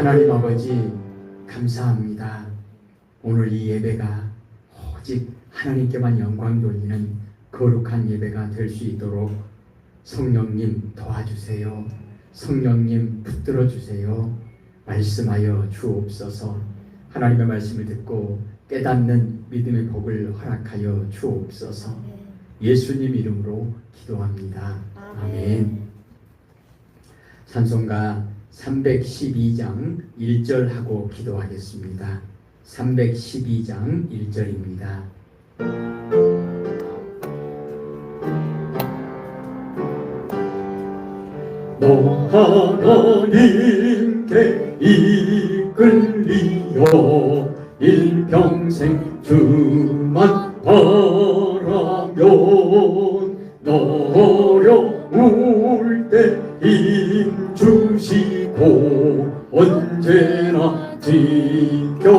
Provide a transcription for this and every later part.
하나님 아버지 감사합니다. 오늘 이 예배가 오직 하나님께만 영광 돌리는 거룩한 예배가 될 수 있도록 성령님 도와주세요. 성령님 붙들어 주세요. 말씀하여 주옵소서. 하나님의 말씀을 듣고 깨닫는 믿음의 복을 허락하여 주옵소서. 예수님 이름으로 기도합니다. 아멘. 찬송가 312장 1절 하고 기도하겠습니다. 312장 1절입니다. 너 하나님께 이끌리어 일평생 주만 바라면 너 어려울 때 힘주시고 언제나 지켜주시리.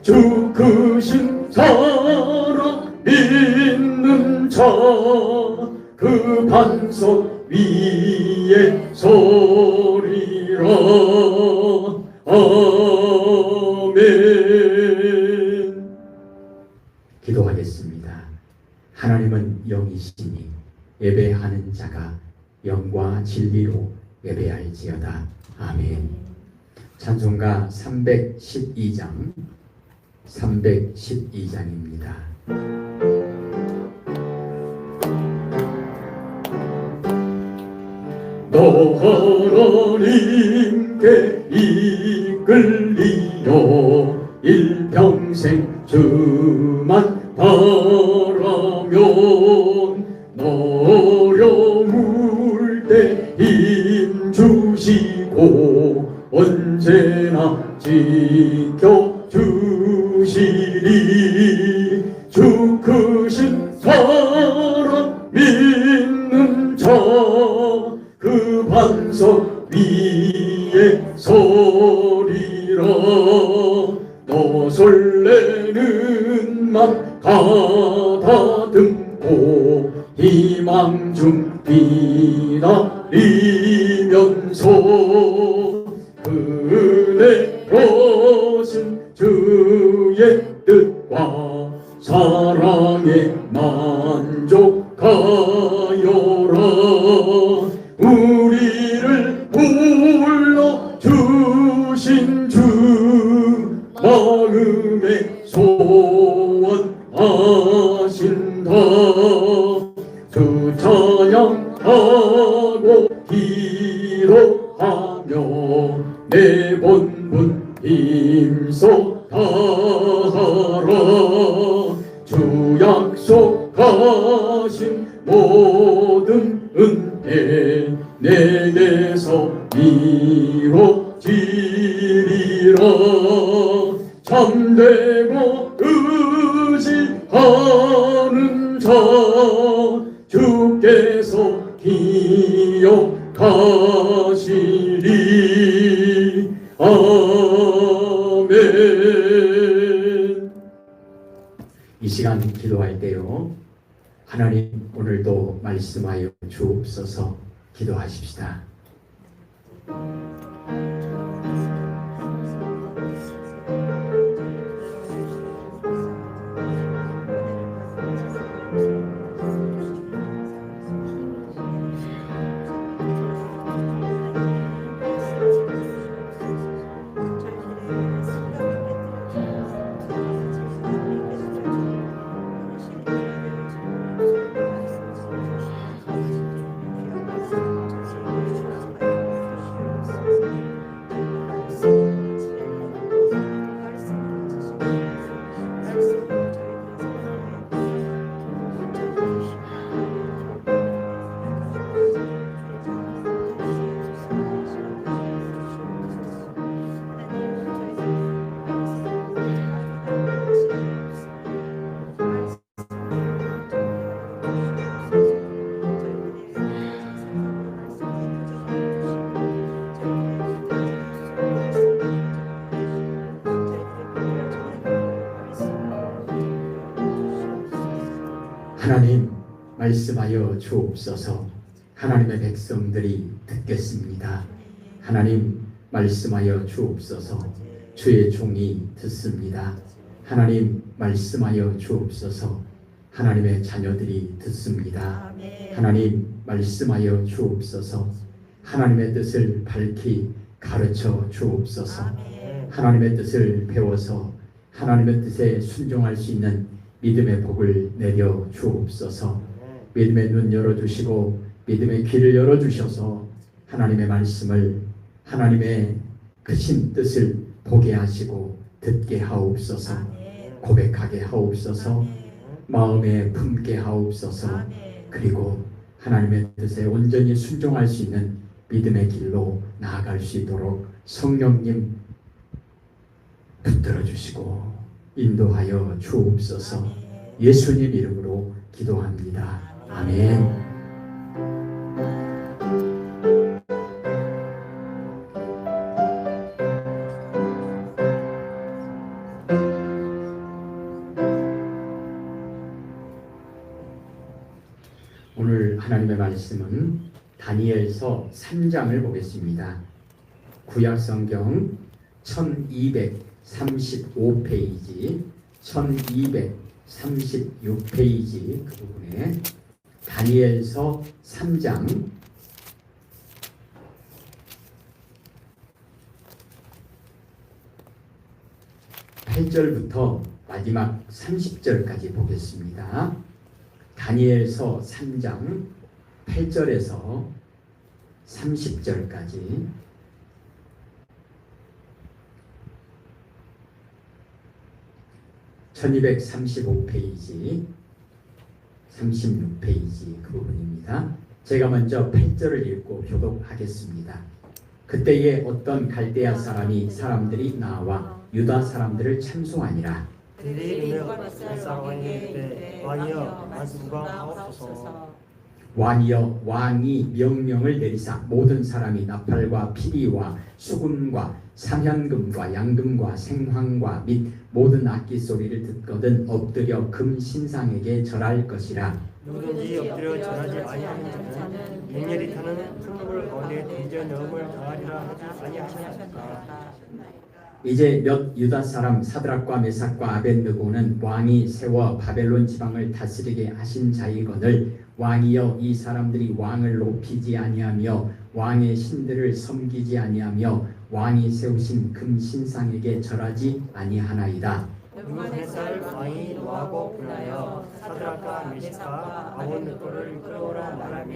주 크신 사랑 믿는 자 그 반석 위에 서리라. 아멘. 기도하겠습니다. 하나님은 영이시니 예배하는 자가 영과 진리로 예배할지어다. 아멘. 찬송가 312장입니다. 너 하나님께 이끌리어 일평생 주만 바라면 너 어려울 때 힘주시고 언제나 지켜주시리. 주 크신 사랑 믿는 자 그 반석 위에 서리라. 너 설레는 맘 가다듬고 희망 중 기다리면서 은혜 거신 주의 뜻과 사랑에 만족하여라. 우리를 불러주신 주 마음에 소원하신다. 주 찬양하고 기도하며 내 본분 힘써 다하라. 주 약속하신 모든 은혜 내게서 이루어지리라. 참되고 의지하는 자 주께서 기억하시리. 아멘. 이 시간 기도할 때요, 하나님 오늘도 말씀하여 주옵소서. 기도하십시다. 하나님 말씀하여 주옵소서. 하나님의 백성들이 듣겠습니다. 하나님 말씀하여 주옵소서. 주의 종이 듣습니다. 하나님 말씀하여 주옵소서. 하나님의 자녀들이 듣습니다. 하나님 말씀하여 주옵소서. 하나님의 뜻을 밝히 가르쳐 주옵소서. 하나님의 뜻을 배워서 하나님의 뜻에 순종할 수 있는 믿음의 복을 내려 주옵소서. 믿음의 눈 열어주시고 믿음의 귀를 열어주셔서 하나님의 말씀을, 하나님의 크신 뜻을 보게 하시고 듣게 하옵소서. 고백하게 하옵소서. 마음에 품게 하옵소서. 그리고 하나님의 뜻에 온전히 순종할 수 있는 믿음의 길로 나아갈 수 있도록 성령님 붙들어 주시고 인도하여 주옵소서. 예수님 이름으로 기도합니다. 아멘. 오늘 하나님의 말씀은 다니엘서 3장을 보겠습니다. 구약성경 1235페이지, 1236페이지 그 부분에 다니엘서 3장 8절부터 마지막 30절까지 보겠습니다. 다니엘서 3장 8절에서 30절까지 (1235페이지) 36페이지 그 부분입니다. 제가 먼저 8절을 읽고 교독하겠습니다. 그때에 어떤 갈대아 사람이 사람들이 나와 유다 사람들을 참소하니라. 그들이 느부갓네살 왕에게 이르되 왕이여 말씀하옵소서. 왕이여, 왕이 명령을 내리사 모든 사람이 나팔과 피리와 수금과 삼현금과 양금과 생황과 및 모든 악기 소리를 듣거든 엎드려 금 신상에게 절할 것이라. 누구든지 엎드려 절하지 아니하는 자는 맹렬히 타는 풀무불 가운데 던져 넣음을 당하리라 하지 아니하셨나이까. 이제 몇 유다 사람 사드락과 메삭과 아벳느고는 왕이 세워 바벨론 지방을 다스리게 하신 자이거늘 왕이여, 이 사람들이 왕을 높이지 아니하며 왕의 신들을 섬기지 아니하며 왕이 세우신 금 신상에게 절하지 아니하나이다. 느부갓네살 왕이 노하고 분하여 사드락과 메삭과 아벳느고를 끌어오라 말하며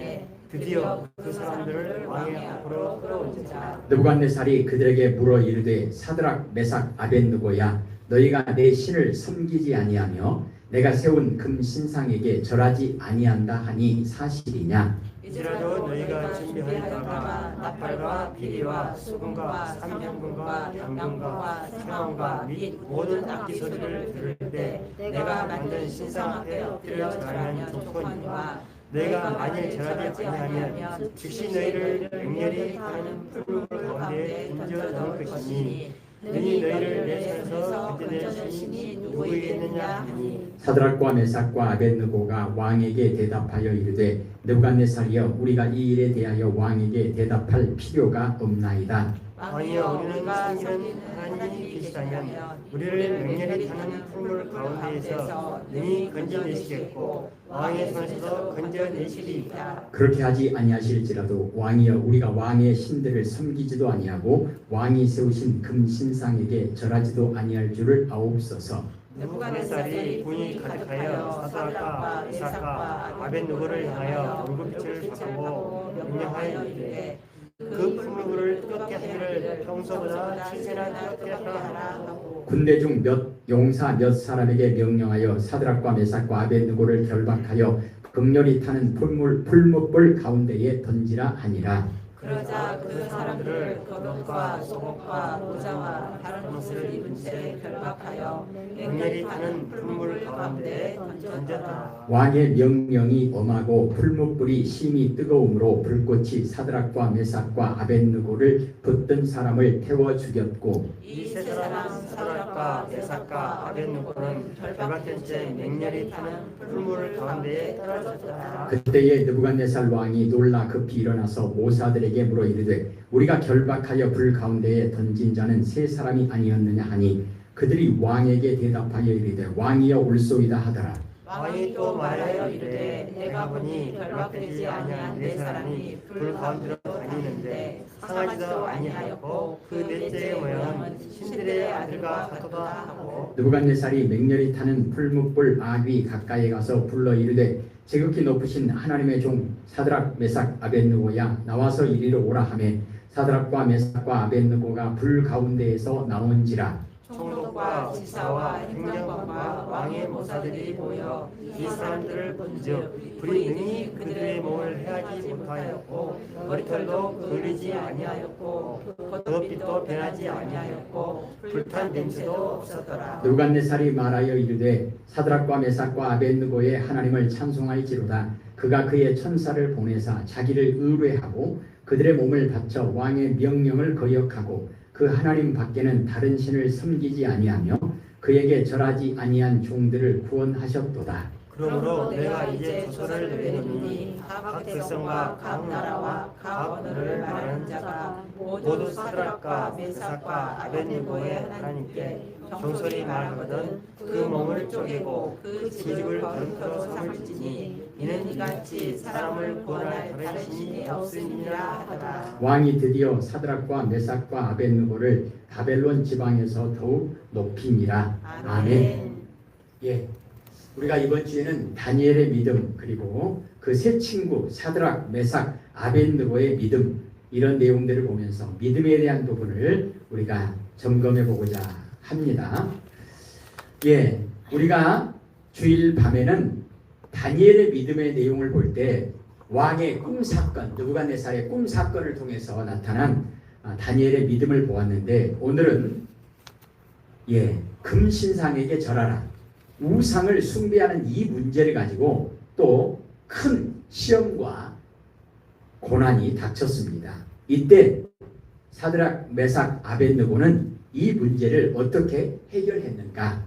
드디어 그 사람들을 왕의 앞으로 끌어온지라. 느부갓네살이 그들에게 물어 이르되 사드락 메삭 아벳느고야, 너희가 내 신을 섬기지 아니하며 내가 세운 금 신상에게 절하지 아니한다 하니 사실이냐? 이제라도 너희가 준비하였다가 나팔과 피리와 수금과 삼현금과 양금과 생황과 및 모든 악기 소리를 들을 때 내가 만든 신상 앞에 엎드려 절하면 좋거니와 내가 만일 절하지 아니하면 즉시 너희를 맹렬히 타는 풀물 가운데 던져 넣을 것이니 너희 너희를 내 손에서 건져낼 신이 누구이겠느냐 하니. 사드락과 메삭과 아벳느고가 왕에게 대답하여 이르되 느부갓네살이여, 우리가 이 일에 대하여 왕에게 대답할 필요가 없나이다. 왕이여, 우리는 섬기는 하나님이 계시다면 우리를 맹렬히 타는 풀물 가운데에서 능히 건져내시겠고 왕의 손에서 건져내시리이다. 그렇게 하지 아니하실지라도 왕이여, 우리가 왕의 신들을 섬기지도 아니하고 왕이 세우신 금 신상에게 절하지도 아니할 줄을 아옵소서. 느부갓네살이 군이 가득하여 사드락과 메삭과 아벳느고를 향하여 얼굴빛을 바꾸고 명령하여 이르되 그 풀무불을 뜨겁게 하기를 평소보다 7배나 뜨겁게 하라 하고 군대 중 몇 용사 몇 사람에게 명령하여 사드락과 메삭과 아벳느고를 결박하여 극렬히 타는 풀무불 가운데에 던지라 하니라. 그러자 그 사람들을 겉옷과 속옷과 모자와 다른 옷을 입은 채 결박하여 맹렬히 타는 불물 가운데 던졌다. 왕의 명령이 엄하고 풀무불이 심히 뜨거움으로 불꽃이 사드락과 메삭과 아벳느고를 붙든 사람을 태워 죽였고 이 세 사람 사드락과 메삭과 아벳느고는 결박된 채 맹렬히 타는 불물 가운데에 떨어졌다. 그때에 느부갓네살 왕이 놀라 급히 일어나서 모사들에게 물어 이르되 우리가 결박하여 불 가운데에 던진 자는 세 사람이 아니었느냐 하니 그들이 왕에게 대답하여 이르되 왕이여 올소이다 하더라. 왕이 또 말하여 이르되 내가 보니 결박되지 아니한 네 사람이 불 가운데로 다니는데 상하지도 아니하였고 그 넷째의 모양은 신들의 아들과 같도다 하고 느부갓네살이 맹렬히 타는 풀무불 아귀 가까이에 가서 불러 이르되 지극히 높으신 하나님의 종 사드락 메삭 아벳느고야 나와서 이리로 오라 하매 사드락과 메삭과 아벳느고가 불 가운데에서 나온지라. 총독과 지사와 행정관과 왕의 모사들이 모여 이 사람들을 본즉 불이 능히 그들의 몸을 해하지 못하였고 머리털도 그을리지 아니하였고 겉옷빛도 변하지 아니하였고 불탄 냄새도 없었더라. 느부갓네살이 말하여 이르되 사드락과 메삭과 아벳느고의 하나님을 찬송할지로다. 그가 그의 천사를 보내사 자기를 의뢰하고 그들의 몸을 바쳐 왕의 명령을 거역하고 그 하나님 밖에는 다른 신을 섬기지 아니하며 그에게 절하지 아니한 종들을 구원하셨도다. 그러므로 내가 이제 조서를 내리노니 각 백성과 각 나라와 각 언어를 말하는 자가 모두 사드락과 메삭과 아벳느고의 하나님께 경솔히 말하거든 그 몸을 쪼개고 그 집을 거름터로 삼을지니 이는 이같이 사람을 구원할 다른 신이 없으니라 하더라. 왕이 드디어 사드락과 메삭과 아벳느고를 바벨론 지방에서 더욱 높이니라. 아멘. 예, 우리가 이번 주에는 다니엘의 믿음 그리고 그 세 친구 사드락, 메삭, 아벳느고의 믿음 이런 내용들을 보면서 믿음에 대한 부분을 우리가 점검해 보고자 합니다. 예, 우리가 주일 밤에는 다니엘의 믿음의 내용을 볼 때 왕의 꿈 사건, 느부갓네살의 꿈 사건을 통해서 나타난 다니엘의 믿음을 보았는데 오늘은 금신상에게 절하라. 우상을 숭배하는 이 문제를 가지고 또 큰 시험과 고난이 닥쳤습니다. 이때 사드락, 메삭, 아벳느고는 이 문제를 어떻게 해결했는가?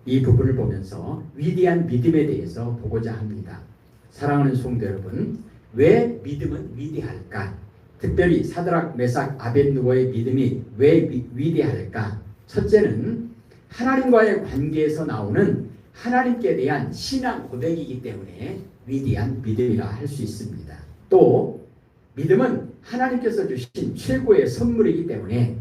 이 부분을 보면서 위대한 믿음에 대해서 보고자 합니다. 사랑하는 성도 여러분, 왜 믿음은 위대할까? 특별히 사드락, 메삭, 아벳느고의 믿음이 왜 위대할까? 첫째는 하나님과의 관계에서 나오는 하나님께 대한 신앙 고백이기 때문에 위대한 믿음이라 할 수 있습니다. 또 믿음은 하나님께서 주신 최고의 선물이기 때문에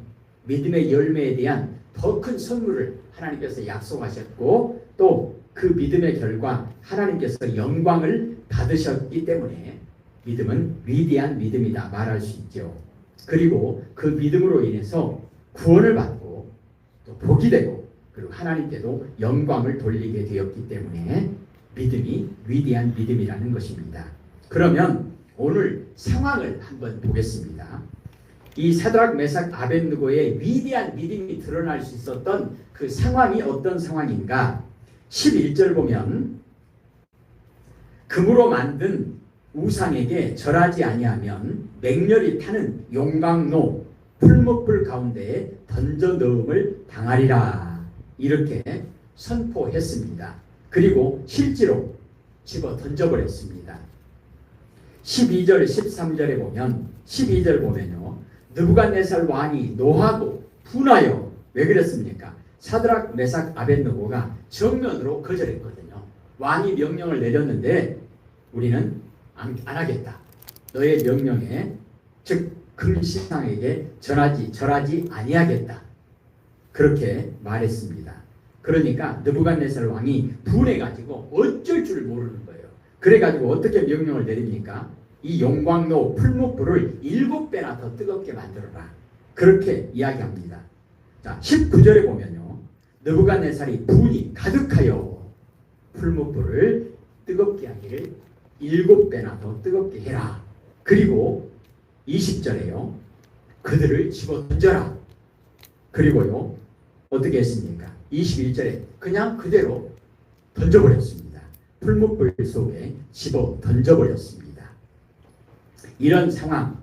믿음의 열매에 대한 더 큰 선물을 하나님께서 약속하셨고 또 그 믿음의 결과 하나님께서 영광을 받으셨기 때문에 믿음은 위대한 믿음이다 말할 수 있죠. 그리고 그 믿음으로 인해서 구원을 받고 또 복이 되고 그리고 하나님께도 영광을 돌리게 되었기 때문에 믿음이 위대한 믿음이라는 것입니다. 그러면 오늘 상황을 한번 보겠습니다. 이 사드락, 메삭, 아벳느고의 위대한 믿음이 드러날 수 있었던 그 상황이 어떤 상황인가? 11절 보면 금으로 만든 우상에게 절하지 아니하면 맹렬히 타는 용광로 풀무불 가운데에 던져 넣음을 당하리라. 이렇게 선포했습니다. 그리고 실제로 집어 던져버렸습니다. 12절 13절에 보면 12절 보면요. 느부갓네살 왕이 노하고 분하여 왜 그랬습니까? 사드락, 메삭, 아벳느고가 정면으로 거절했거든요. 왕이 명령을 내렸는데 우리는 안 하겠다. 너의 명령에 즉 금신상에게 절하지 아니하겠다. 그렇게 말했습니다. 그러니까 느부갓네살 왕이 분해가지고 어쩔 줄 모르는 거예요. 그래가지고 어떻게 명령을 내립니까? 이 용광로 풀무불을 7배나 더 뜨겁게 만들어라. 그렇게 이야기합니다. 자, 19절에 보면요. 느부갓네살이 분이 가득하여 풀무불을 뜨겁게 하기를 7배나 더 뜨겁게 해라. 그리고 20절에요. 그들을 집어 던져라. 그리고요. 어떻게 했습니까? 21절에 그냥 그대로 던져버렸습니다. 풀무불 속에 집어 던져버렸습니다. 이런 상황,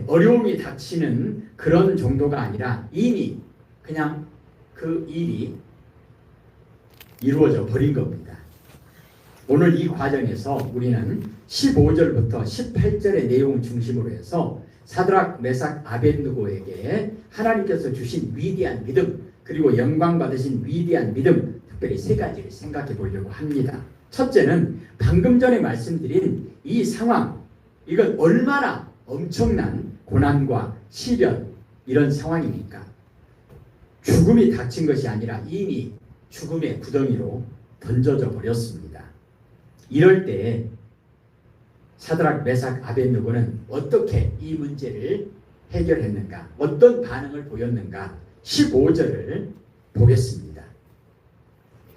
어려움이 닥치는 그런 정도가 아니라 이미 그냥 그 일이 이루어져 버린 겁니다. 오늘 이 과정에서 우리는 15절부터 18절의 내용 중심으로 해서 사드락, 메삭, 아벳느고에게 하나님께서 주신 위대한 믿음, 그리고 영광 받으신 위대한 믿음, 특별히 세 가지를 생각해 보려고 합니다. 첫째는 방금 전에 말씀드린 이 상황, 이건 얼마나 엄청난 고난과 시련, 이런 상황입니까? 죽음이 닥친 것이 아니라 이미 죽음의 구덩이로 던져져 버렸습니다. 이럴 때 사드락, 메삭, 아벳느고는 어떻게 이 문제를 해결했는가? 어떤 반응을 보였는가? 15절을 보겠습니다.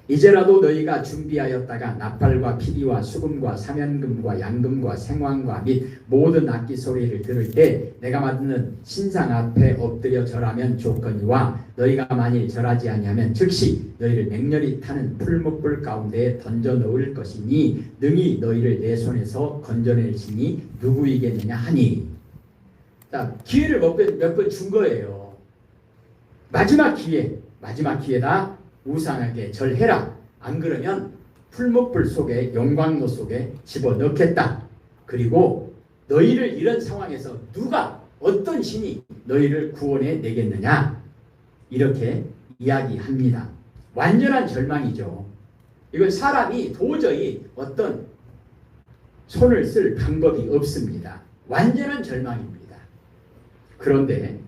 이제라도 너희가 준비하였다가 나팔과 피리와 수금과 사면금과 양금과 생황과 및 모든 악기 소리를 들을 때 내가 만드는 신상 앞에 엎드려 절하면 좋거니와 너희가 만일 절하지 아니하면 즉시 너희를 맹렬히 타는 풀무불 가운데에 던져 넣을 것이니 능히 너희를 내 손에서 건져낼 신이 누구이겠느냐 하니. 자, 기회를 몇 번 준 거예요. 마지막 기회다. 우상에게 절해라. 안 그러면 풀무불 속에, 용광로 속에 집어넣겠다. 그리고 너희를 이런 상황에서 어떤 신이 너희를 구원해 내겠느냐, 이렇게 이야기합니다. 완전한 절망이죠. 이건 사람이 도저히 어떤 손을 쓸 방법이 없습니다. 완전한 절망입니다. 그런데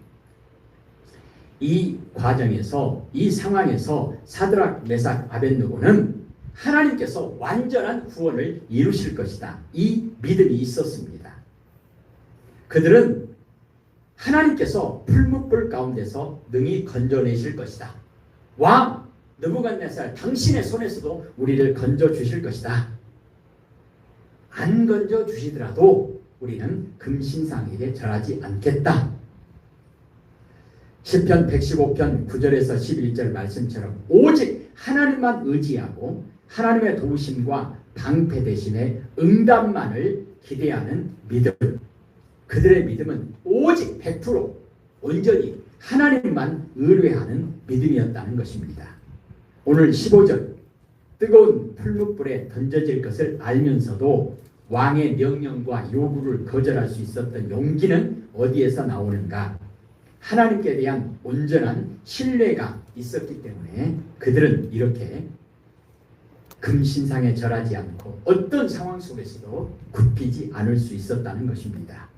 이 과정에서, 이 상황에서 사드락, 메삭, 아벳느고는 하나님께서 완전한 구원을 이루실 것이다, 이 믿음이 있었습니다. 그들은 하나님께서 풀무불 가운데서 능히 건져내실 것이다. 왕 느부갓네살, 당신의 손에서도 우리를 건져주실 것이다. 안 건져주시더라도 우리는 금신상에게 절하지 않겠다. 시편 115편 9절에서 11절 말씀처럼 오직 하나님만 의지하고 하나님의 도우심과 방패 대신에 응답만을 기대하는 믿음, 그들의 믿음은 오직 100% 온전히 하나님만 의뢰하는 믿음이었다는 것입니다. 오늘 15절, 뜨거운 풀무불에 던져질 것을 알면서도 왕의 명령과 요구를 거절할 수 있었던 용기는 어디에서 나오는가? 하나님께 대한 온전한 신뢰가 있었기 때문에 그들은 이렇게 금신상에 절하지 않고 어떤 상황 속에서도 굽히지 않을 수 있었다는 것입니다.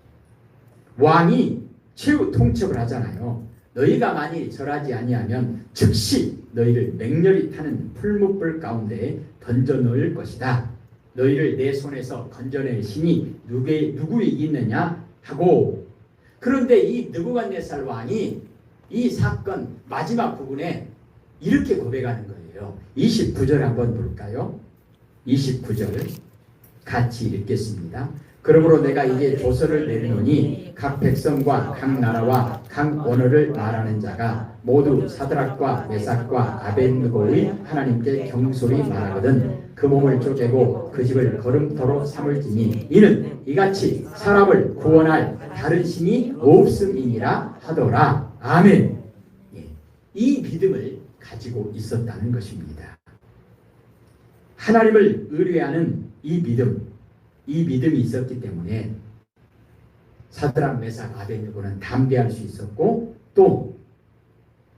왕이 최후 통첩을 하잖아요. 너희가 만일 절하지 아니하면 즉시 너희를 맹렬히 타는 풀무불 가운데에 던져 넣을 것이다. 너희를 내 손에서 건져낼 신이 누구이겠느냐 하고, 그런데 이 느부갓네살 왕이 이 사건 마지막 부분에 이렇게 고백하는 거예요. 29절 한번 볼까요? 29절 같이 읽겠습니다. 그러므로 내가 이제 조서를 내리노니 각 백성과 각 나라와 각 언어를 말하는 자가 모두 사드락과 메삭과 아벳느고의 하나님께 경솔히 말하거든 그 몸을 쪼개고 그 집을 거름터로 삼을지니 이는 이같이 사람을 구원할 다른 신이 없음이니라 하더라. 아멘. 이 믿음을 가지고 있었다는 것입니다. 하나님을 의뢰하는 이 믿음이 있었기 때문에 사드락, 메삭, 아벳느고는 담대할 수 있었고 또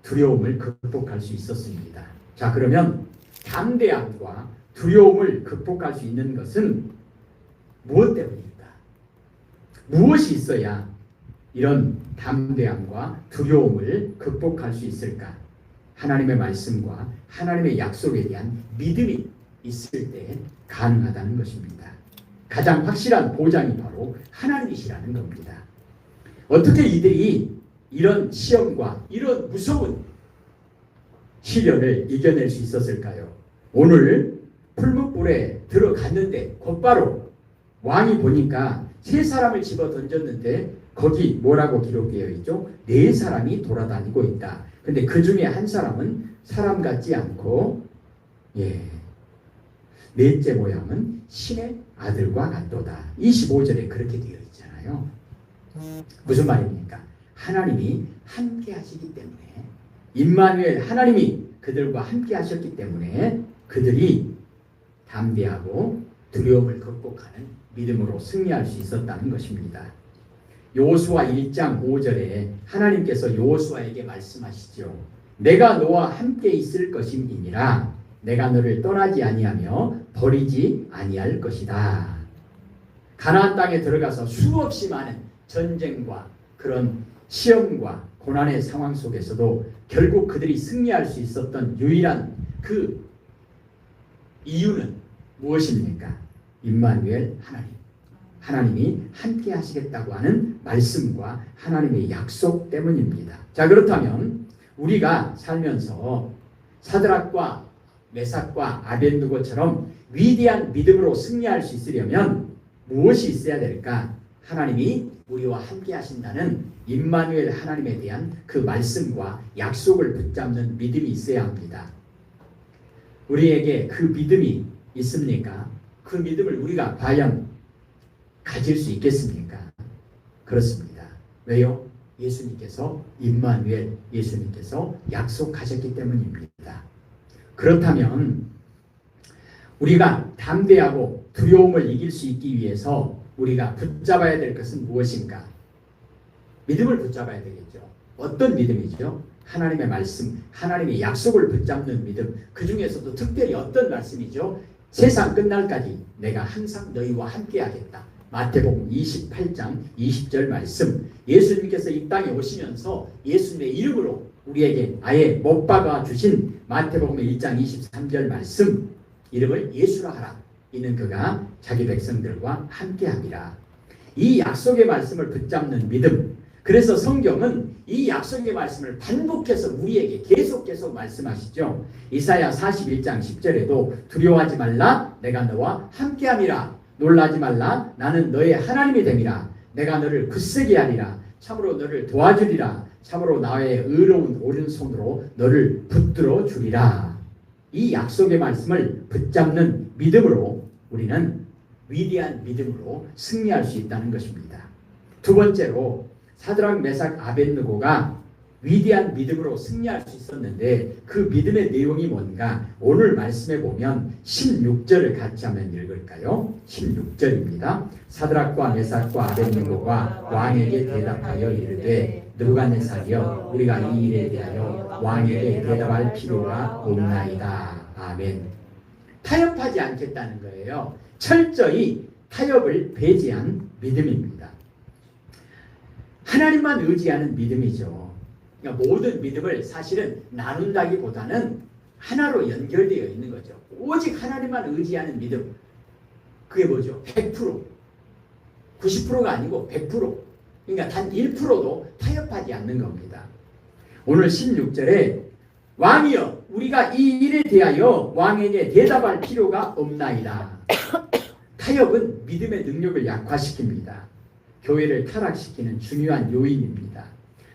두려움을 극복할 수 있었습니다. 자, 그러면 담대함과 두려움을 극복할 수 있는 것은 무엇 때문일까? 무엇이 있어야 이런 담대함과 두려움을 극복할 수 있을까? 하나님의 말씀과 하나님의 약속에 대한 믿음이 있을 때 가능하다는 것입니다. 가장 확실한 보장이 바로 하나님이시라는 겁니다. 어떻게 이들이 이런 시험과 이런 무서운 시련을 이겨낼 수 있었을까요? 오늘 풀무불에 들어갔는데 곧바로 왕이 보니까 세 사람을 집어 던졌는데 거기 뭐라고 기록되어 있죠? 네 사람이 돌아다니고 있다. 근데 그 중에 한 사람은 사람 같지 않고 넷째 모양은 신의 아들과 같도다. 25절에 그렇게 되어 있잖아요. 무슨 말입니까? 하나님이 함께 하시기 때문에, 임마누엘 하나님이 그들과 함께 하셨기 때문에 그들이 담대하고 두려움을 극복하는 믿음으로 승리할 수 있었다는 것입니다. 여호수아 1장 5절에 하나님께서 여호수아에게 말씀하시죠. 내가 너와 함께 있을 것임이니라. 내가 너를 떠나지 아니하며 버리지 아니할 것이다. 가나안 땅에 들어가서 수없이 많은 전쟁과 그런 시험과 고난의 상황 속에서도 결국 그들이 승리할 수 있었던 유일한 그 이유는 무엇입니까? 임마누엘 하나님이 함께 하시겠다고 하는 말씀과 하나님의 약속 때문입니다. 자, 그렇다면 우리가 살면서 사드락과 메삭과 아벳느고처럼 위대한 믿음으로 승리할 수 있으려면 무엇이 있어야 될까? 하나님이 우리와 함께 하신다는 임마누엘 하나님에 대한 그 말씀과 약속을 붙잡는 믿음이 있어야 합니다. 우리에게 그 믿음이 있습니까? 그 믿음을 우리가 과연 가질 수 있겠습니까? 그렇습니다. 왜요? 예수님께서 임마누엘, 예수님께서 약속하셨기 때문입니다. 그렇다면 우리가 담대하고 두려움을 이길 수 있기 위해서 우리가 붙잡아야 될 것은 무엇인가? 믿음을 붙잡아야 되겠죠. 어떤 믿음이죠? 하나님의 말씀, 하나님의 약속을 붙잡는 믿음. 그 중에서도 특별히 어떤 말씀이죠? 세상 끝날까지 내가 항상 너희와 함께 하겠다. 마태복음 28장 20절 말씀. 예수님께서 이 땅에 오시면서 예수님의 이름으로 우리에게 아예 못 박아 주신 마태복음 1장 23절 말씀. 이름을 예수라 하라. 이는 그가 자기 백성들과 함께함이라. 이 약속의 말씀을 붙잡는 믿음. 그래서 성경은 이 약속의 말씀을 반복해서 우리에게 계속 말씀하시죠. 이사야 41장 10절에도 두려워하지 말라. 내가 너와 함께함이라. 놀라지 말라. 나는 너의 하나님이 됨이라. 내가 너를 굳세게 하리라. 참으로 너를 도와주리라. 참으로 나의 의로운 오른손으로 너를 붙들어 주리라. 이 약속의 말씀을 붙잡는 믿음으로 우리는 위대한 믿음으로 승리할 수 있다는 것입니다. 두 번째로 사드락, 메삭, 아벳느고가 위대한 믿음으로 승리할 수 있었는데 그 믿음의 내용이 뭔가 오늘 말씀에 보면 16절을 같이 한번 읽을까요? 16절입니다. 사드락과 메삭과 아벳느고가 왕에게 대답하여 이르되 느부갓네살이여 우리가 이 일에 대하여 왕에게 대답할 필요가 없나이다. 아멘. 타협하지 않겠다는 거예요. 철저히 타협을 배제한 믿음입니다. 하나님만 의지하는 믿음이죠. 그러니까 모든 믿음을 사실은 나눈다기보다는 하나로 연결되어 있는 거죠. 오직 하나님만 의지하는 믿음. 그게 뭐죠? 100%. 90%가 아니고 100%. 그러니까 단 1%도 타협하지 않는 겁니다. 오늘 16절에 왕이여 우리가 이 일에 대하여 왕에게 대답할 필요가 없나이다. 타협은 믿음의 능력을 약화시킵니다. 교회를 타락시키는 중요한 요인입니다.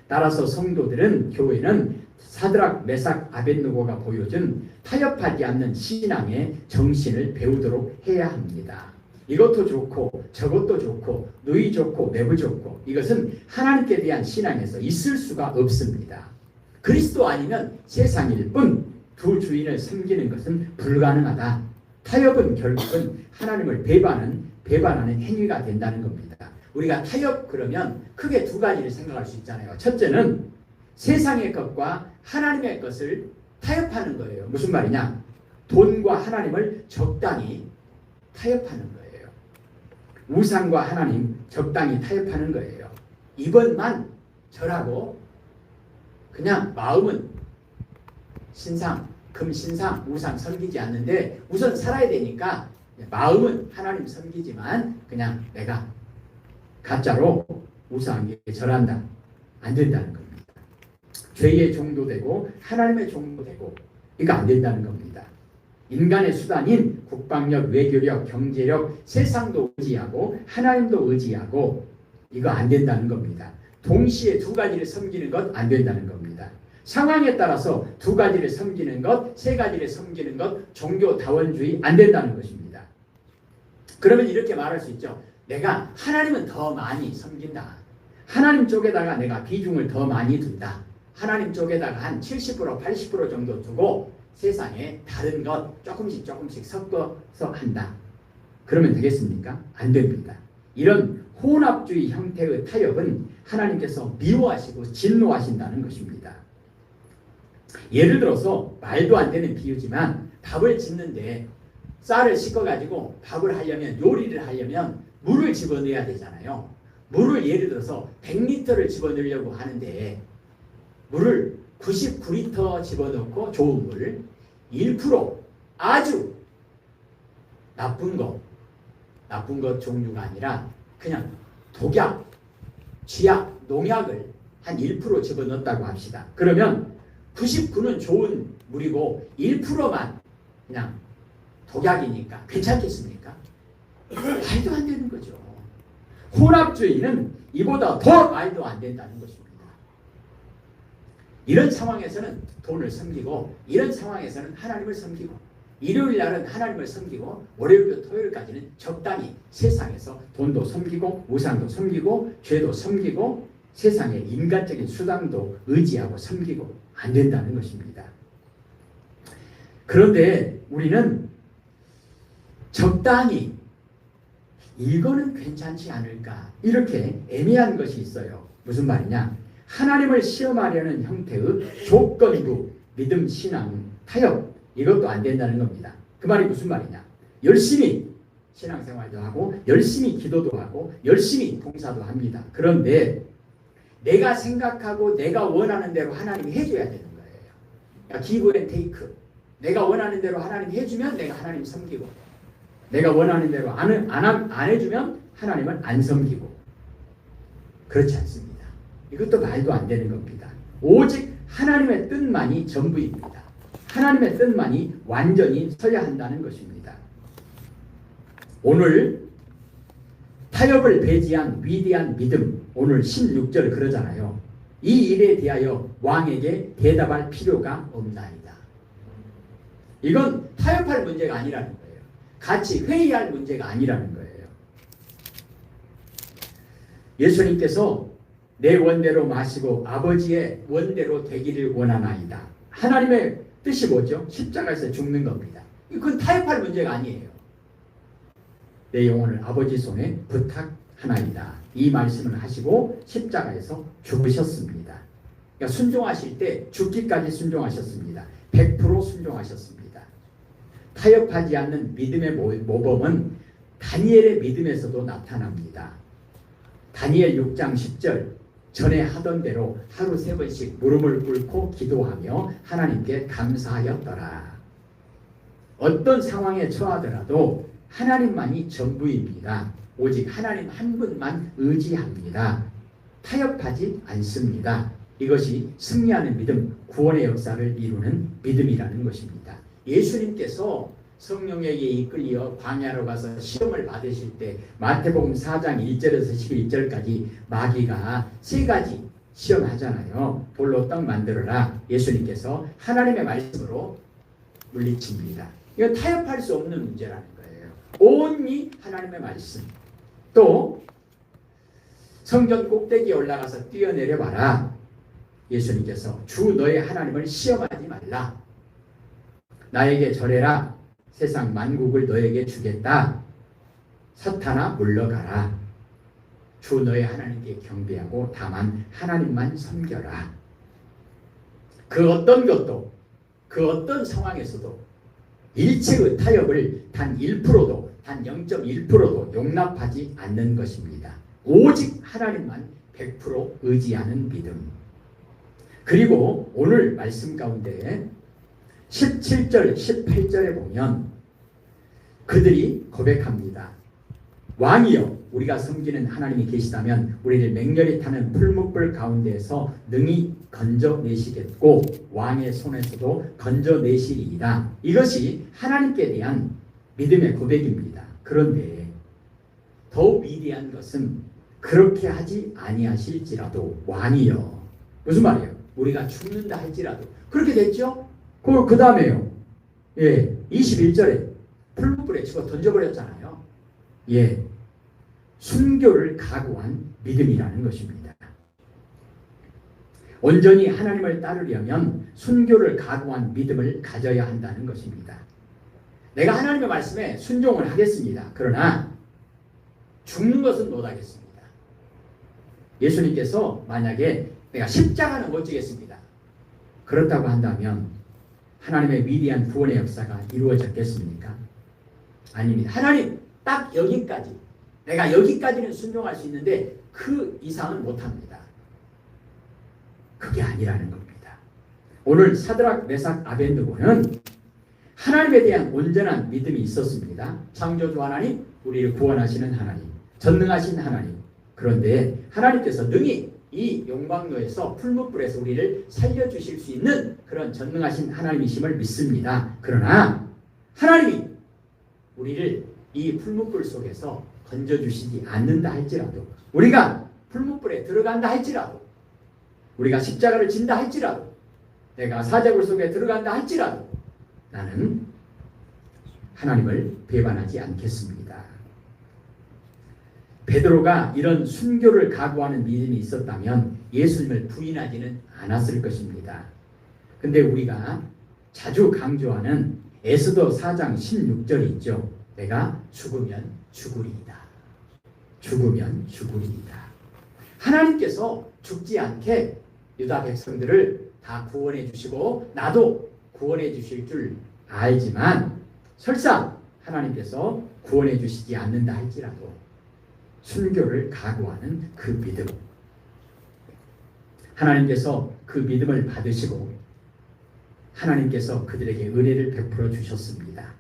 따라서 성도들은 교회는 사드락, 메삭, 아벳느고가 보여준 타협하지 않는 신앙의 정신을 배우도록 해야 합니다. 이것도 좋고 저것도 좋고 너희 좋고 내부 좋고 이것은 하나님께 대한 신앙에서 있을 수가 없습니다. 그리스도 아니면 세상일 뿐 두 주인을 섬기는 것은 불가능하다. 타협은 결국은 하나님을 배반하는 행위가 된다는 겁니다. 우리가 타협 그러면 크게 두 가지를 생각할 수 있잖아요. 첫째는 세상의 것과 하나님의 것을 타협하는 거예요. 무슨 말이냐? 돈과 하나님을 적당히 타협하는 거예요. 우상과 하나님 적당히 타협하는 거예요. 이것만 절하고 그냥 마음은 신상, 금신상, 우상 섬기지 않는데 우선 살아야 되니까 마음은 하나님 섬기지만 그냥 내가 가짜로 우상에 절한다. 안 된다는 겁니다. 죄의 종도 되고 하나님의 종도 되고 이거 안 된다는 겁니다. 인간의 수단인 국방력, 외교력, 경제력, 세상도 의지하고 하나님도 의지하고 이거 안 된다는 겁니다. 동시에 두 가지를 섬기는 것 안 된다는 겁니다. 상황에 따라서 두 가지를 섬기는 것, 세 가지를 섬기는 것, 종교 다원주의 안 된다는 것입니다. 그러면 이렇게 말할 수 있죠. 내가 하나님은 더 많이 섬긴다. 하나님 쪽에다가 내가 비중을 더 많이 둔다. 하나님 쪽에다가 한 70%, 80% 정도 두고 세상에 다른 것 조금씩 섞어서 한다. 그러면 되겠습니까? 안 됩니다. 이런 혼합주의 형태의 타협은 하나님께서 미워하시고 진노하신다는 것입니다. 예를 들어서 말도 안 되는 비유지만 밥을 짓는데 쌀을 씻어가지고 밥을 하려면 요리를 하려면 물을 집어넣어야 되잖아요. 물을 예를 들어서 100리터를 집어넣으려고 하는데 물을 99리터 집어넣고 좋은 물 1% 아주 나쁜 것 종류가 아니라 그냥 독약, 쥐약, 농약을 한 1% 집어넣었다고 합시다. 그러면 99는 좋은 물이고 1%만 그냥 독약이니까 괜찮겠습니까? 말도 안 되는 거죠. 혼합주의는 이보다 더 말도 안 된다는 것입니다. 이런 상황에서는 돈을 섬기고 이런 상황에서는 하나님을 섬기고 일요일 날은 하나님을 섬기고 월요일부터 토요일까지는 적당히 세상에서 돈도 섬기고 우상도 섬기고 죄도 섬기고 세상의 인간적인 수단도 의지하고 섬기고 안 된다는 것입니다. 그런데 우리는 적당히 이거는 괜찮지 않을까 이렇게 애매한 것이 있어요. 무슨 말이냐? 하나님을 시험하려는 형태의 조건부 믿음, 신앙, 타협 이것도 안 된다는 겁니다. 그 말이 무슨 말이냐? 열심히 신앙생활도 하고 열심히 기도도 하고 열심히 봉사도 합니다. 그런데 내가 생각하고 내가 원하는 대로 하나님이 해줘야 되는 거예요. 그러니까 기브 앤 테이크. 내가 원하는 대로 하나님이 해주면 내가 하나님 섬기고 내가 원하는 대로 안 해주면 하나님을 안 섬기고 그렇지 않습니다. 이것도 말도 안 되는 겁니다. 오직 하나님의 뜻만이 전부입니다. 하나님의 뜻만이 완전히 서야 한다는 것입니다. 오늘 타협을 배제한 위대한 믿음 오늘 16절 그러잖아요. 이 일에 대하여 왕에게 대답할 필요가 없나이다. 이건 타협할 문제가 아니라는 거예요. 같이 회의할 문제가 아니라는 거예요. 예수님께서 내 원대로 마시고 아버지의 원대로 되기를 원하나이다. 하나님의 뜻이 뭐죠? 십자가에서 죽는 겁니다. 그건 타협할 문제가 아니에요. 내 영혼을 아버지 손에 부탁하나이다. 이 말씀을 하시고 십자가에서 죽으셨습니다. 그러니까 순종하실 때 죽기까지 순종하셨습니다. 100% 순종하셨습니다. 타협하지 않는 믿음의 모범은 다니엘의 믿음에서도 나타납니다. 다니엘 6장 10절 전에 하던 대로 하루 3번씩 무릎을 꿇고 기도하며 하나님께 감사하였더라. 어떤 상황에 처하더라도 하나님만이 전부입니다. 오직 하나님 한 분만 의지합니다. 타협하지 않습니다. 이것이 승리하는 믿음, 구원의 역사를 이루는 믿음이라는 것입니다. 예수님께서 성령에게 이끌려 광야로 가서 시험을 받으실 때 마태복음 4장 1절에서 11절까지 마귀가 3가지 시험하잖아요. 돌로 떡 만들어라. 예수님께서 하나님의 말씀으로 물리칩니다. 이건 타협할 수 없는 문제라는 거예요. 온리 하나님의 말씀. 또 성전 꼭대기에 올라가서 뛰어내려 봐라. 예수님께서 주 너의 하나님을 시험하지 말라. 나에게 절해라. 세상 만국을 너에게 주겠다. 사탄아 물러가라. 주 너의 하나님께 경배하고 다만 하나님만 섬겨라. 그 어떤 것도 그 어떤 상황에서도 일체의 타협을 단 1%도 단 0.1%도 용납하지 않는 것입니다. 오직 하나님만 100% 의지하는 믿음. 그리고 오늘 말씀 가운데 17절, 18절에 보면 그들이 고백합니다. 왕이여 우리가 섬기는 하나님이 계시다면 우리를 맹렬히 타는 풀무불 가운데에서 능히 건져내시겠고 왕의 손에서도 건져내시리이다. 이것이 하나님께 대한 믿음의 고백입니다. 그런데 더욱 위대한 것은 그렇게 하지 아니하실지라도 왕이여 무슨 말이에요? 우리가 죽는다 할지라도 그렇게 됐죠? 그 다음에요. 21절에 풀무불에 집어 던져버렸잖아요. 순교를 각오한 믿음이라는 것입니다. 온전히 하나님을 따르려면 순교를 각오한 믿음을 가져야 한다는 것입니다. 내가 하나님의 말씀에 순종을 하겠습니다. 그러나 죽는 것은 못하겠습니다. 예수님께서 만약에 내가 십자가는 못 지겠습니다. 그렇다고 한다면 하나님의 위대한 구원의 역사가 이루어졌겠습니까? 아닙니다. 하나님 딱 여기까지 내가 여기까지는 순종할 수 있는데 그 이상은 못합니다. 그게 아니라는 겁니다. 오늘 사드락 메삭 아벳느고는 하나님에 대한 온전한 믿음이 있었습니다. 창조주 하나님, 우리를 구원하시는 하나님, 전능하신 하나님. 그런데 하나님께서 능히 이 용광로에서 풀무불에서 우리를 살려주실 수 있는 그런 전능하신 하나님이심을 믿습니다. 그러나 하나님이 우리를 이 풀무불 속에서 건져주시지 않는다 할지라도 우리가 풀무불에 들어간다 할지라도 우리가 십자가를 진다 할지라도 내가 사자굴 속에 들어간다 할지라도 나는 하나님을 배반하지 않겠습니다. 베드로가 이런 순교를 각오하는 믿음이 있었다면 예수님을 부인하지는 않았을 것입니다. 근데 우리가 자주 강조하는 에스더 4장 16절이 있죠. 내가 죽으면 죽으리이다. 죽으면 죽으리이다. 하나님께서 죽지 않게 유다 백성들을 다 구원해 주시고 나도 구원해 주실 줄 알지만 설사 하나님께서 구원해 주시지 않는다 할지라도 순교를 각오하는 그 믿음, 하나님께서 그 믿음을 받으시고 하나님께서 그들에게 은혜를 베풀어 주셨습니다.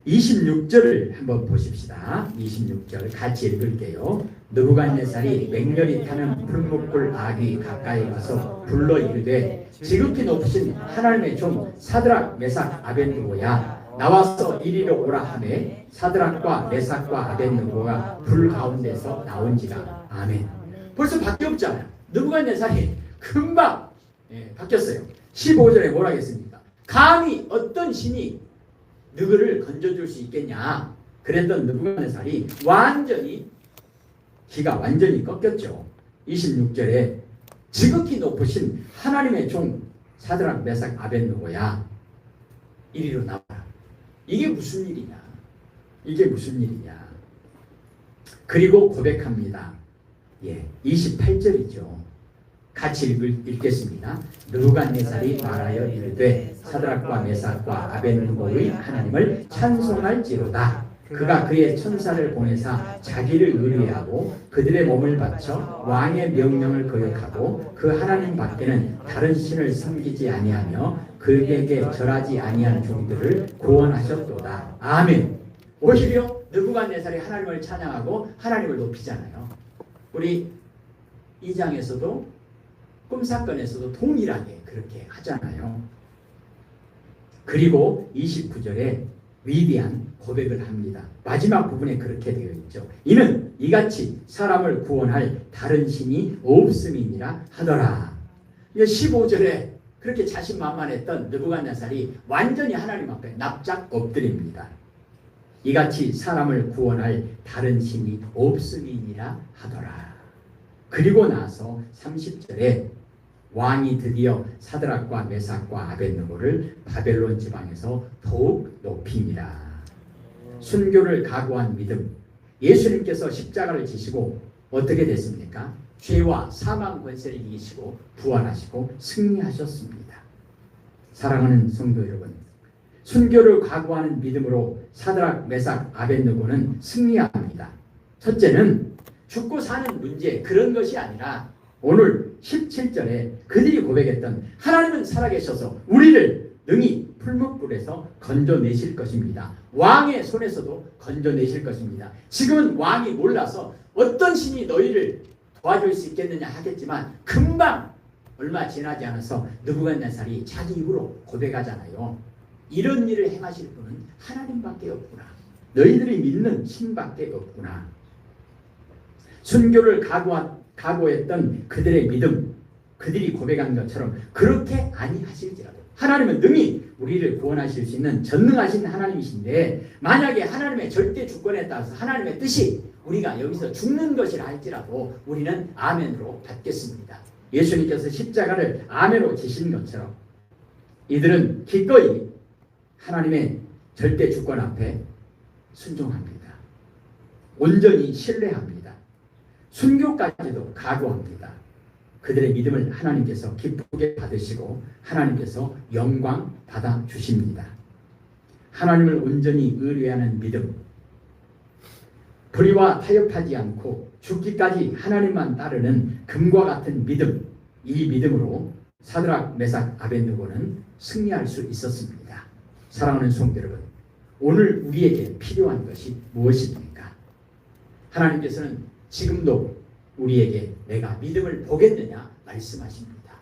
26절을 한번 보십시다. 26절 같이 읽을게요. 느부갓네살이 맹렬히 타는 풀무불 아귀 가까이 가서 불러 이르되 지극히 높으신 하나님의 종 사드락 메삭 아벳느고야 나와서 이리로 오라 하매 사드락과 메삭과 아벳느고가 불 가운데서 나온지라. 아멘. 벌써 바뀌었잖아요. 느부갓네살이 금방 바뀌었어요. 15절에 뭐라 하겠습니까? 감히 어떤 신이 너희를 건져줄 수 있겠냐? 그랬던 느부갓네살이 완전히 기가 완전히 꺾였죠. 26절에 지극히 높으신 하나님의 종 사드락 메삭 아벳느고야 이리로 나와라. 이게 무슨 일이냐? 이게 무슨 일이냐? 그리고 고백합니다. 28절이죠. 같이 읽겠습니다. 느부갓네살이 말하여 이르되 사드락과 메삭과 아벳느고의 하나님을 찬송할지로다. 그가 그의 천사를 보내사 자기를 의뢰하고 그들의 몸을 바쳐 왕의 명령을 거역하고 그 하나님 밖에는 다른 신을 섬기지 아니하며 그에게 절하지 아니한 종들을 구원하셨도다. 아멘. 오히려 느부갓네살이 하나님을 찬양하고 하나님을 높이잖아요. 우리 2장에서도 꿈사건에서도 동일하게 그렇게 하잖아요. 그리고 29절에 위대한 고백을 합니다. 마지막 부분에 그렇게 되어 있죠. 이는 이같이 사람을 구원할 다른 신이 없음이니라 하더라. 15절에 그렇게 자신만만했던 느부갓네살이 완전히 하나님 앞에 납작 엎드립니다. 이같이 사람을 구원할 다른 신이 없음이니라 하더라. 그리고 나서 30절에 왕이 드디어 사드락과 메삭과 아벳느고를 바벨론 지방에서 더욱 높입니다. 순교를 각오한 믿음. 예수님께서 십자가를 지시고 어떻게 됐습니까? 죄와 사망 권세를 이기시고 부활하시고 승리하셨습니다. 사랑하는 성도 여러분, 순교를 각오하는 믿음으로 사드락, 메삭, 아벳느고는 승리합니다. 첫째는 죽고 사는 문제 그런 것이 아니라 오늘 17절에 그들이 고백했던 하나님은 살아계셔서 우리를 능히 풀무불에서 건져내실 것입니다. 왕의 손에서도 건져내실 것입니다. 지금은 왕이 몰라서 어떤 신이 너희를 도와줄 수 있겠느냐 하겠지만 금방 얼마 지나지 않아서 느부갓네살이 자기 입으로 고백하잖아요. 이런 일을 행하실 분은 하나님밖에 없구나. 너희들이 믿는 신밖에 없구나. 순교를 각오했던 그들의 믿음, 그들이 고백한 것처럼 그렇게 아니하실지라도 하나님은 능히 우리를 구원하실 수 있는 전능하신 하나님이신데, 만약에 하나님의 절대 주권에 따라서 하나님의 뜻이 우리가 여기서 죽는 것이라 할지라도 우리는 아멘으로 받겠습니다. 예수님께서 십자가를 아멘으로 지신 것처럼 이들은 기꺼이 하나님의 절대 주권 앞에 순종합니다. 온전히 신뢰합니다. 순교까지도 각오합니다. 그들의 믿음을 하나님께서 기쁘게 받으시고 하나님께서 영광 받아 주십니다. 하나님을 온전히 의뢰하는 믿음, 불의와 타협하지 않고 죽기까지 하나님만 따르는 금과 같은 믿음, 이 믿음으로 사드락, 메삭, 아벳느고는 승리할 수 있었습니다. 사랑하는 성도 여러분, 오늘 우리에게 필요한 것이 무엇입니까? 하나님께서는 지금도 우리에게 내가 믿음을 보겠느냐 말씀하십니다.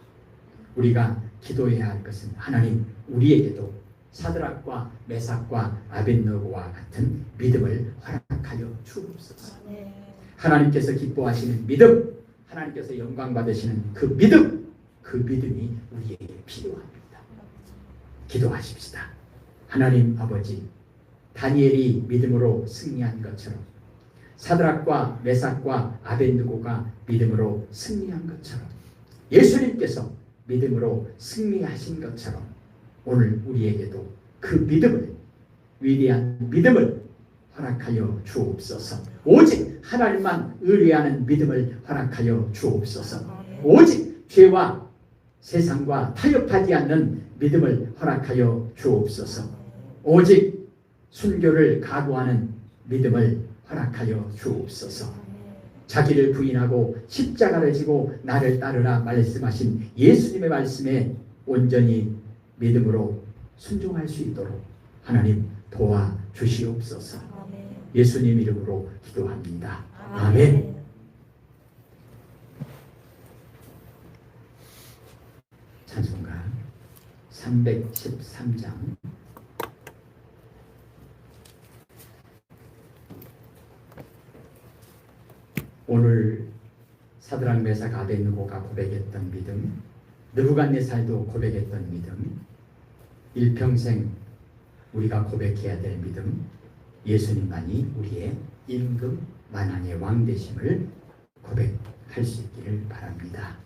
우리가 기도해야 할 것은 하나님 우리에게도 사드락과 메삭과 아벳느고와 같은 믿음을 허락하여 주옵소서. 하나님께서 기뻐하시는 믿음, 하나님께서 영광 받으시는 그 믿음이 우리에게 필요합니다. 기도하십시다. 하나님 아버지, 다니엘이 믿음으로 승리한 것처럼, 사드락과 메삭과 아벳느고가 믿음으로 승리한 것처럼, 예수님께서 믿음으로 승리하신 것처럼 오늘 우리에게도 그 믿음을, 위대한 믿음을 허락하여 주옵소서. 오직 하나님만 의뢰하는 믿음을 허락하여 주옵소서. 오직 죄와 세상과 타협하지 않는 믿음을 허락하여 주옵소서. 오직 순교를 각오하는 믿음을 허락하여 주옵소서. 자기를 부인하고 십자가를 지고 나를 따르라 말씀하신 예수님의 말씀에 온전히 믿음으로 순종할 수 있도록 하나님 도와주시옵소서. 예수님 이름으로 기도합니다. 아멘. 찬송가 313장 오늘 사드락, 메삭, 아벳느고가 고백했던 믿음, 느부갓네살도 고백했던 믿음, 일평생 우리가 고백해야 될 믿음, 예수님만이 우리의 임금 만왕의 왕 되심을 고백할 수 있기를 바랍니다.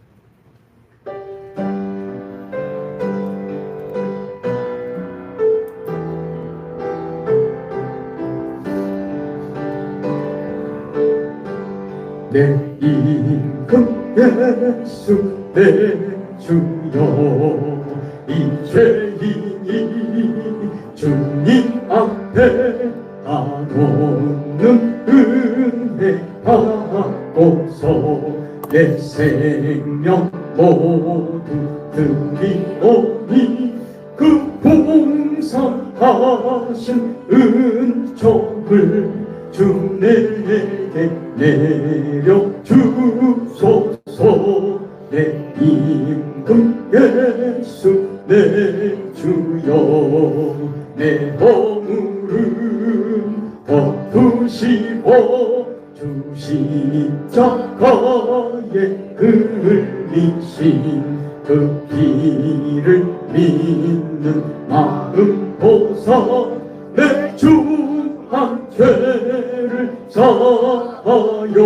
내 임금 예수 내 주여, 이제이니 주님 앞에 한없는 은혜 받고서 내 생명 모두 드리오니 그 봉사하신 은총을 주 내게 내려주소서. 내 임금 예수 내 주여, 내 허물은 덮으시고 주 십자가에 흘리신 그 피를 믿는 마음 보사 내 중한 죄를 사하여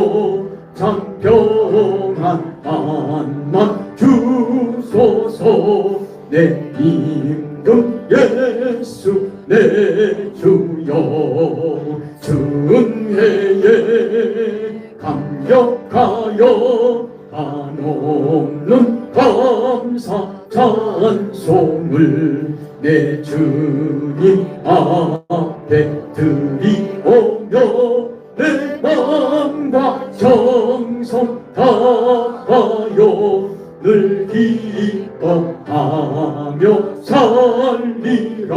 장평한 안만 주소서. 내 임금 예수 내 주여, 중해에 감격하여 한없는 감사 찬송을 내 주님 앞에 드리오며 내 마음과 정성 다하여 늘 기뻐하며 살리라.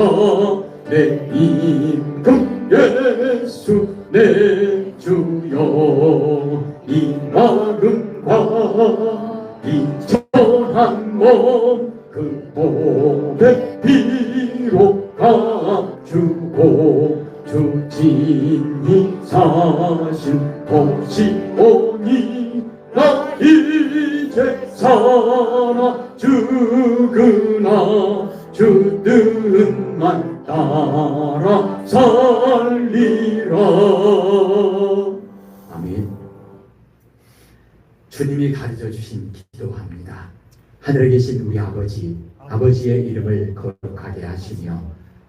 내 임금 예수 내 주여, 이 마음과 이 천한 몸 그 보배 피로 값주고 주 진히 사신 것이오니 나 이제 살아 죽으나 주 뜻만 따라 살리라. 아멘. 주님이 가르쳐 주신 기도합니다. 하늘에 계신 우리 아버지, 아버지의 이름을 거룩하게 하시며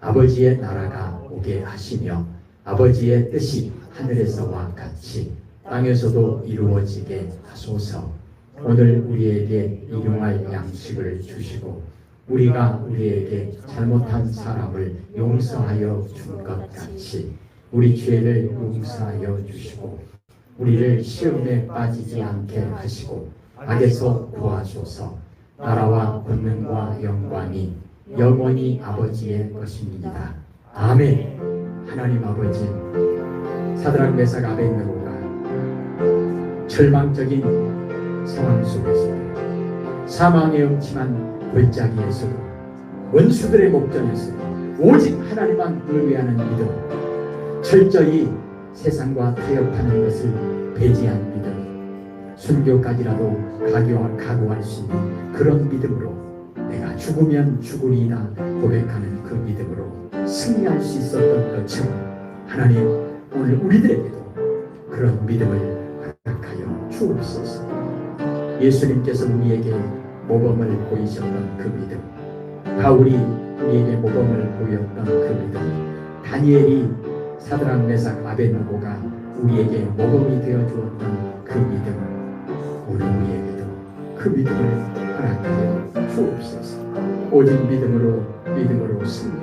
아버지의 나라가 오게 하시며 아버지의 뜻이 하늘에서와 같이 땅에서도 이루어지게 하소서. 오늘 우리에게 일용할 양식을 주시고 우리가 우리에게 잘못한 사람을 용서하여 준 것 같이 우리 죄를 용서하여 주시고 우리를 시험에 빠지지 않게 하시고 악에서 구하소서. 나라와 권능과 영광이 영원히 아버지의 것입니다. 아멘. 하나님 아버지, 사드락 메삭 아벳느고가 절망적인 상황 속에서 사망의 음침한 골짜기에서도 원수들의 목전에서도 오직 하나님만 의뢰하는 믿음, 철저히 세상과 타협하는 것을 배제한 믿음, 순교까지라도 각오할 수 있는 그런 믿음으로 내가 죽으면 죽으리이다 고백하는 그 믿음으로 승리할 수 있었던 것처럼 하나님 오늘 우리들에게도 그런 믿음을 허락하여 주옵소서. 예수님께서 우리에게 모범을 보이셨던 그 믿음, 바울이 우리에게 모범을 보였던 그 믿음, 다니엘이 사드락 메삭 아벳느고가 우리에게 모범이 되어 주었던 그 믿음, 오늘 우리에게도 그 믿음을 허락하여 주옵소서. 오직 믿음으로 승리